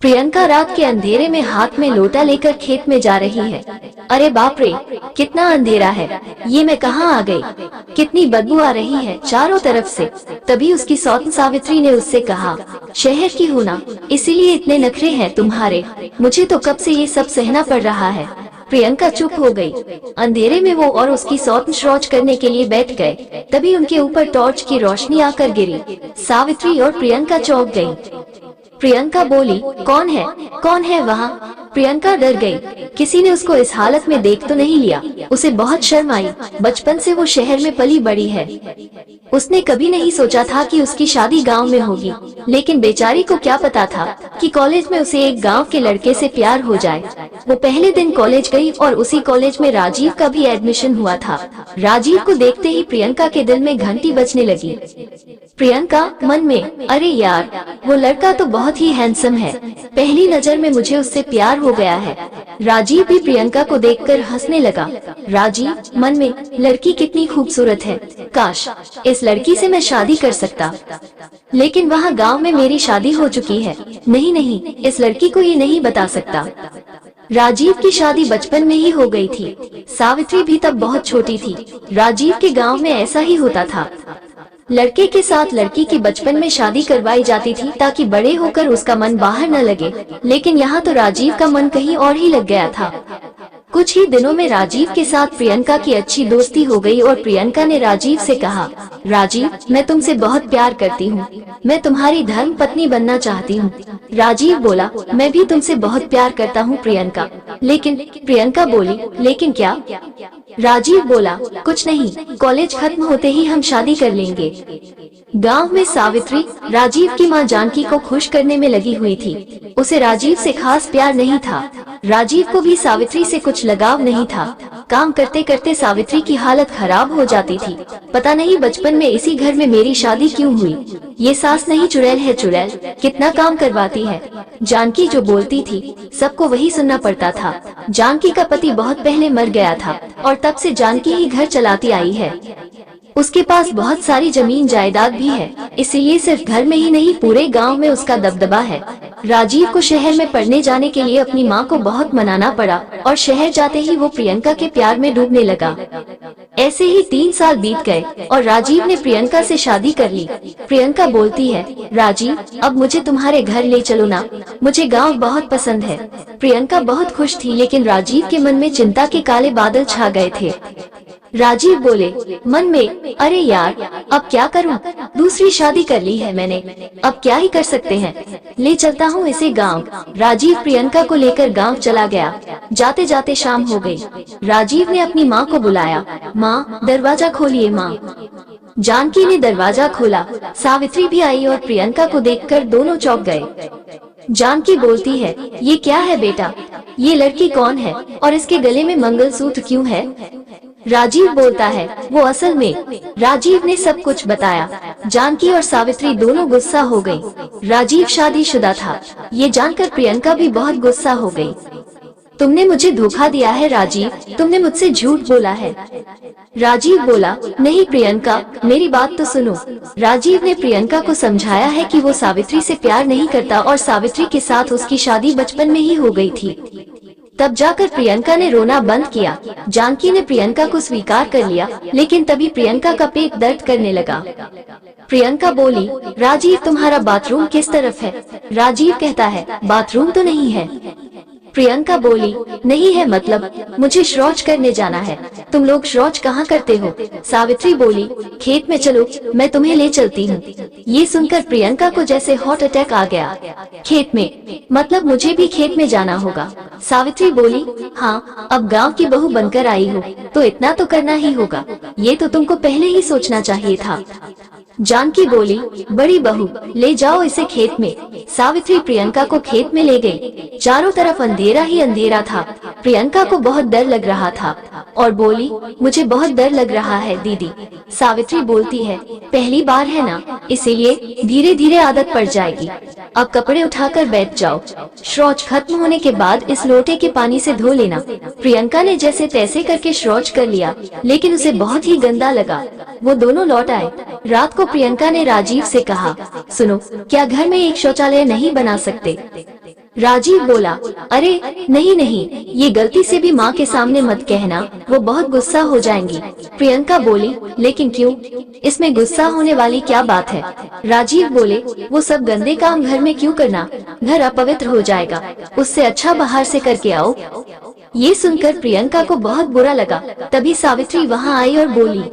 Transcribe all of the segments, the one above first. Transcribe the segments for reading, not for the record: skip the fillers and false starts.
प्रियंका रात के अंधेरे में हाथ में लोटा लेकर खेत में जा रही है। अरे बाप रे, कितना अंधेरा है, ये मैं कहाँ आ गई, कितनी बदबू आ रही है चारों तरफ से। तभी उसकी सौतन सावित्री ने उससे कहा, शहर की हूँ ना, इसीलिए इतने नखरे हैं तुम्हारे, मुझे तो कब से ये सब सहना पड़ रहा है। प्रियंका चुप हो गई। अंधेरे में वो और उसकी सौतन शौच करने के लिए बैठ गए। तभी उनके ऊपर टॉर्च की रोशनी आकर गिरी। सावित्री और प्रियंका चौंक गयी। प्रियंका बोली, कौन है वहाँ? प्रियंका डर गई। किसी ने उसको इस हालत में देख तो नहीं लिया। उसे बहुत शर्म आई। बचपन से वो शहर में पली बड़ी है। उसने कभी नहीं सोचा था कि उसकी शादी गांव में होगी, लेकिन बेचारी को क्या पता था कि कॉलेज में उसे एक गांव के लड़के से प्यार हो जाए। वो पहले दिन कॉलेज गई और उसी कॉलेज में राजीव का भी एडमिशन हुआ था। राजीव को देखते ही प्रियंका के दिल में घंटी बजने लगी। प्रियंका मन में, अरे यार, वो लड़का तो बहुत ही हैंडसम है, पहली नजर में मुझे उससे प्यार हो गया है। राजीव भी प्रियंका को देखकर हंसने लगा। राजीव मन में, लड़की कितनी खूबसूरत है, काश इस लड़की से मैं शादी कर सकता, लेकिन वहाँ गांव में मेरी शादी हो चुकी है। नहीं, इस लड़की को ये नहीं बता सकता। राजीव की शादी बचपन में ही हो गई थी। सावित्री भी तब बहुत छोटी थी। राजीव के गांव में ऐसा ही होता था, लड़के के साथ लड़की की बचपन में शादी करवाई जाती थी ताकि बड़े होकर उसका मन बाहर न लगे, लेकिन यहाँ तो राजीव का मन कहीं और ही लग गया था। कुछ ही दिनों में राजीव के साथ प्रियंका की अच्छी दोस्ती हो गई और प्रियंका ने राजीव से कहा, राजीव, मैं तुमसे बहुत प्यार करती हूँ, मैं तुम्हारी धर्म पत्नी बनना चाहती हूँ। राजीव बोला, मैं भी तुमसे बहुत प्यार करता हूँ प्रियंका। लेकिन प्रियंका बोली, लेकिन क्या? राजीव बोला, कुछ नहीं, कॉलेज खत्म होते ही हम शादी कर लेंगे। गांव में सावित्री राजीव की मां जानकी को खुश करने में लगी हुई थी। उसे राजीव से खास प्यार नहीं था। राजीव को भी सावित्री से कुछ लगाव नहीं था। काम करते करते सावित्री की हालत खराब हो जाती थी। पता नहीं बचपन में इसी घर में मेरी शादी क्यों हुई। ये सास नहीं चुड़ैल है चुड़ैल, कितना काम करवाती है। जानकी जो बोलती थी सबको वही सुनना पड़ता था। जानकी का पति बहुत पहले मर गया था और तब से जानकी ही घर चलाती आई है। उसके पास बहुत सारी जमीन जायदाद भी है, इसलिए सिर्फ घर में ही नहीं पूरे गांव में उसका दबदबा है। राजीव को शहर में पढ़ने जाने के लिए अपनी मां को बहुत मनाना पड़ा और शहर जाते ही वो प्रियंका के प्यार में डूबने लगा। ऐसे ही 3 साल बीत गए और राजीव ने प्रियंका से शादी कर ली। प्रियंका बोलती है, राजीव, अब मुझे तुम्हारे घर ले चलो ना, मुझे गाँव बहुत पसंद है। प्रियंका बहुत खुश थी, लेकिन राजीव के मन में चिंता के काले बादल छा गए थे। राजीव बोले मन में, अरे यार, अब क्या करूं? दूसरी शादी कर ली है मैंने, अब क्या ही कर सकते हैं, ले चलता हूं इसे गांव। राजीव प्रियंका को लेकर गांव चला गया। जाते जाते शाम हो गई। राजीव ने अपनी माँ को बुलाया, माँ दरवाजा खोलिए माँ। जानकी ने दरवाजा खोला। सावित्री भी आई और प्रियंका को देखकर दोनों चौंक गए। जानकी बोलती है, ये क्या है बेटा, ये लड़की कौन है और इसके गले में मंगलसूत्र क्यों है? राजीव बोलता है, वो असल में। राजीव ने सब कुछ बताया। जानकी और सावित्री दोनों गुस्सा हो गई। राजीव शादीशुदा था, ये जानकर प्रियंका भी बहुत गुस्सा हो गई। तुमने मुझे धोखा दिया है राजीव, तुमने मुझसे झूठ बोला है। राजीव बोला, नहीं प्रियंका, मेरी बात तो सुनो। राजीव ने प्रियंका को समझाया है कि वो सावित्री से प्यार नहीं करता और सावित्री के साथ उसकी शादी बचपन में ही हो गई थी। तब जाकर प्रियंका ने रोना बंद किया। जानकी ने प्रियंका को स्वीकार कर लिया, लेकिन तभी प्रियंका का पेट दर्द करने लगा। प्रियंका बोली, राजीव, तुम्हारा बाथरूम किस तरफ है? राजीव कहता है, बाथरूम तो नहीं है। प्रियंका बोली, नहीं है मतलब, मुझे शौच करने जाना है। तुम लोग शौच कहाँ करते हो? सावित्री बोली, खेत में चलो, मैं तुम्हें ले चलती हूँ। ये सुनकर प्रियंका को जैसे हार्ट अटैक आ गया। खेत में मतलब मुझे भी खेत में जाना होगा? सावित्री बोली, हाँ, अब गांव की बहू बनकर आई हो तो इतना तो करना ही होगा, ये तो तुमको पहले ही सोचना चाहिए था। जानकी बोली, बड़ी बहू, ले जाओ इसे खेत में। सावित्री प्रियंका को खेत में ले गई। चारों तरफ अंधेरा ही अंधेरा था। प्रियंका को बहुत डर लग रहा था और बोली, मुझे बहुत डर लग रहा है दीदी। सावित्री बोलती है, पहली बार है ना, इसीलिए धीरे धीरे आदत पड़ जाएगी। अब कपड़े उठाकर बैठ जाओ। शौच खत्म होने के बाद इस लोटे के पानी से धो लेना। प्रियंका ने जैसे तैसे करके शौच कर लिया, लेकिन उसे बहुत ही गंदा लगा। वो दोनों लौट आए। रात को प्रियंका ने राजीव से कहा, सुनो, क्या घर में एक शौचालय नहीं बना सकते? राजीव बोला, अरे नहीं नहीं, ये गलती से भी माँ के सामने मत कहना, वो बहुत गुस्सा हो जाएंगी। प्रियंका बोली, लेकिन क्यों, इसमें गुस्सा होने वाली क्या बात है। राजीव बोले, वो सब गंदे काम घर में क्यों करना, घर अपवित्र हो जाएगा, उससे अच्छा बाहर से करके आओ। ये सुनकर प्रियंका को बहुत बुरा लगा। तभी सावित्री वहाँ आई और बोली,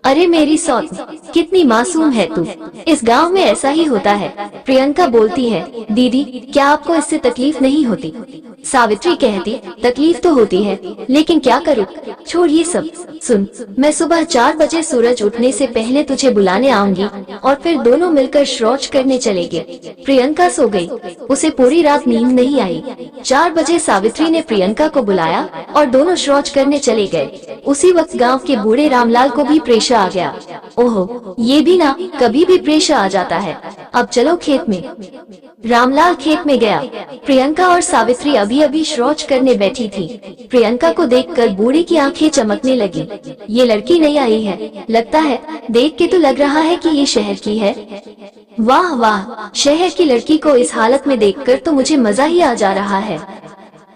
अरे मेरी सौत, कितनी मासूम है तू, इस गांव में ऐसा ही होता है। प्रियंका बोलती है, दीदी क्या आपको इससे तकलीफ नहीं होती। सावित्री कहती, तकलीफ तो होती है, लेकिन क्या करूँ, छोड़ ये सब। सुन, मैं सुबह 4 बजे सूरज उठने से पहले तुझे बुलाने आऊंगी और फिर दोनों मिलकर शौच करने चलेंगे। प्रियंका सो गई, उसे पूरी रात नींद नहीं आई। 4 बजे सावित्री ने प्रियंका को बुलाया और दोनों शौच करने चले गए। उसी वक्त गांव के बूढ़े रामलाल को भी प्रेशर आ गया। ओहो, ये भी ना कभी भी प्रेशर आ जाता है। अब चलो खेत में। रामलाल खेत में गया। प्रियंका और सावित्री अभी अभी शौच करने बैठी थी। प्रियंका को देखकर बूढ़े की आंखें चमकने लगी। ये लड़की नहीं आई है, लगता है, देख के तो लग रहा है कि ये शहर की है। वाह वाह, शहर की लड़की को इस हालत में देखकर तो मुझे मजा ही आ जा रहा है।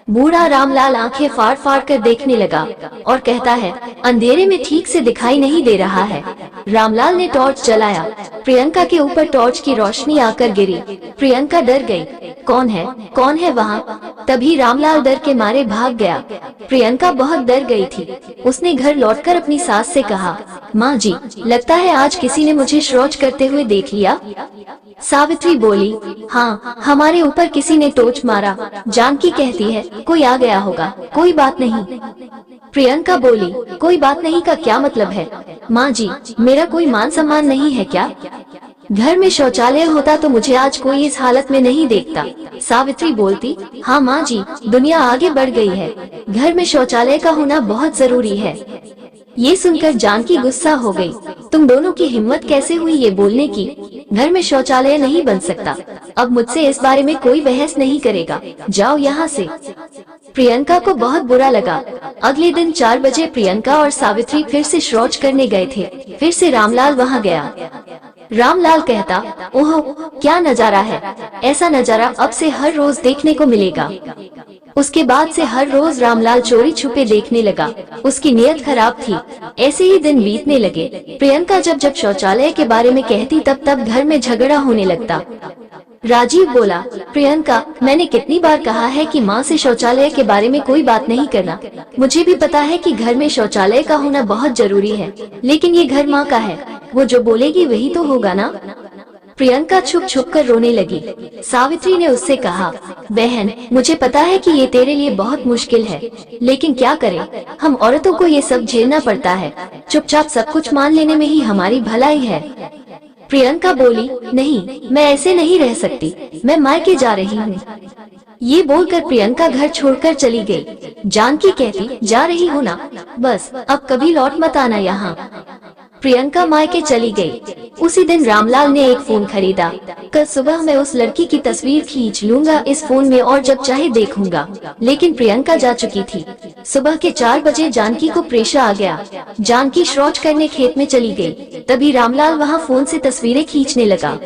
बूढ़ा रामलाल आंखें फाड़ फाड़ कर देखने लगा और कहता है, अंधेरे में ठीक से दिखाई नहीं दे रहा है। रामलाल ने टॉर्च जलाया। प्रियंका के ऊपर टॉर्च की रोशनी आकर गिरी। प्रियंका डर गई। कौन है वहाँ? तभी रामलाल डर के मारे भाग गया। प्रियंका बहुत डर गई थी। उसने घर लौटकर अपनी सास से कहा, माँ जी, लगता है आज किसी ने मुझे शौच करते हुए देख लिया। सावित्री बोली, हाँ, हमारे ऊपर किसी ने टॉर्च मारा। जानकी कहती है, कोई आ गया होगा, कोई बात नहीं। प्रियंका बोली, कोई बात नहीं का क्या मतलब है? माँ जी, मेरा कोई मान सम्मान नहीं है क्या? घर में शौचालय होता तो मुझे आज कोई इस हालत में नहीं देखता। सावित्री बोलती, हाँ माँ जी, दुनिया आगे बढ़ गई है, घर में शौचालय का होना बहुत जरूरी है। ये सुनकर जानकी गुस्सा हो गई। तुम दोनों की हिम्मत कैसे हुई ये बोलने की? घर में शौचालय नहीं बन सकता। अब मुझसे इस बारे में कोई बहस नहीं करेगा, जाओ यहाँ से। प्रियंका को बहुत बुरा लगा। अगले दिन 4 बजे प्रियंका और सावित्री फिर से शौच करने गए थे। फिर से रामलाल वहाँ गया। रामलाल कहता, ओह क्या नजारा है, ऐसा नजारा अब से हर रोज देखने को मिलेगा। उसके बाद से हर रोज रामलाल चोरी छुपे देखने लगा। उसकी नीयत खराब थी। ऐसे ही दिन बीतने लगे। प्रियंका जब शौचालय के बारे में कहती तब घर में झगड़ा होने लगता। राजीव बोला, प्रियंका, मैंने कितनी बार कहा है कि माँ से शौचालय के बारे में कोई बात नहीं करना। मुझे भी पता है कि घर में शौचालय का होना बहुत जरूरी है, लेकिन ये घर माँ का है, वो जो बोलेगी वही तो होगा ना। प्रियंका छुप छुप कर रोने लगी। सावित्री ने उससे कहा, बहन, मुझे पता है कि ये तेरे लिए बहुत मुश्किल है, लेकिन क्या करें, हम औरतों को ये सब झेलना पड़ता है। चुपचाप सब कुछ मान लेने में ही हमारी भलाई है। प्रियंका बोली, नहीं, मैं ऐसे नहीं रह सकती, मैं मायके जा रही हूँ। ये बोलकर प्रियंका घर छोड़कर चली गई। जानकी कहती, जा रही हो ना, बस अब कभी लौट मत आना यहाँ। प्रियंका मायके चली गई। उसी दिन रामलाल ने एक फोन खरीदा। कल सुबह मैं उस लड़की की तस्वीर खींच लूंगा इस फोन में और जब चाहे देखूंगा। लेकिन प्रियंका जा चुकी थी। सुबह के 4 बजे जानकी को प्रेशर आ गया। जानकी शौच करने खेत में चली गई। तभी रामलाल वहाँ फोन से तस्वीरें खींचने लगा।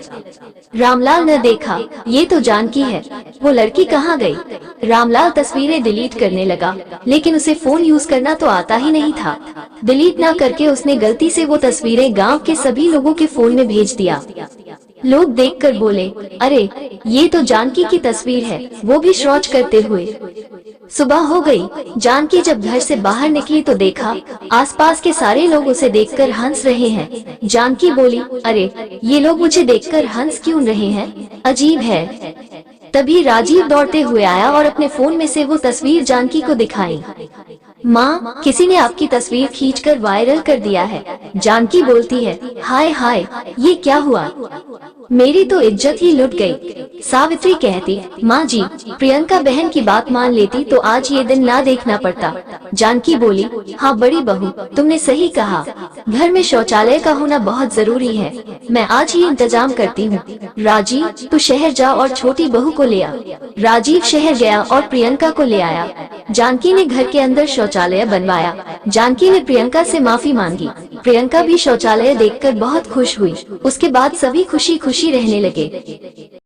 रामलाल ने देखा, ये तो जानकी है, वो लड़की कहाँ गई? रामलाल तस्वीरें डिलीट करने लगा, लेकिन उसे फोन यूज करना तो आता ही नहीं था। डिलीट ना करके उसने गलती से वो तस्वीरें गांव के सभी लोगों के फोन में भेज दिया। लोग देखकर बोले, अरे ये तो जानकी की तस्वीर है, वो भी शौच करते हुए। सुबह हो गई। जानकी जब घर से बाहर निकली तो देखा आसपास के सारे लोग उसे देखकर हंस रहे हैं। जानकी बोली, अरे ये लोग मुझे देखकर हंस क्यों रहे हैं, अजीब है। तभी राजीव दौड़ते हुए आया और अपने फोन में से वो तस्वीर जानकी को दिखाई। माँ, किसी ने आपकी तस्वीर खींचकर वायरल कर दिया है। जानकी बोलती है, हाय हाय, ये क्या हुआ, मेरी तो इज्जत ही लुट गई। सावित्री कहती, माँ जी, प्रियंका बहन की बात मान लेती तो आज ये दिन ना देखना पड़ता। जानकी बोली, हाँ बड़ी बहू, तुमने सही कहा, घर में शौचालय का होना बहुत जरूरी है, मैं आज ही इंतजाम करती हूँ। राजीव, तू शहर जा और छोटी बहू को ले आ। राजीव शहर गया और प्रियंका को ले आया। जानकी ने घर के अंदर शौचालय बनवाया। जानकी ने प्रियंका से माफी मांगी। प्रियंका भी शौचालय देखकर बहुत खुश हुई। उसके बाद सभी खुशी खुशी रहने लगे।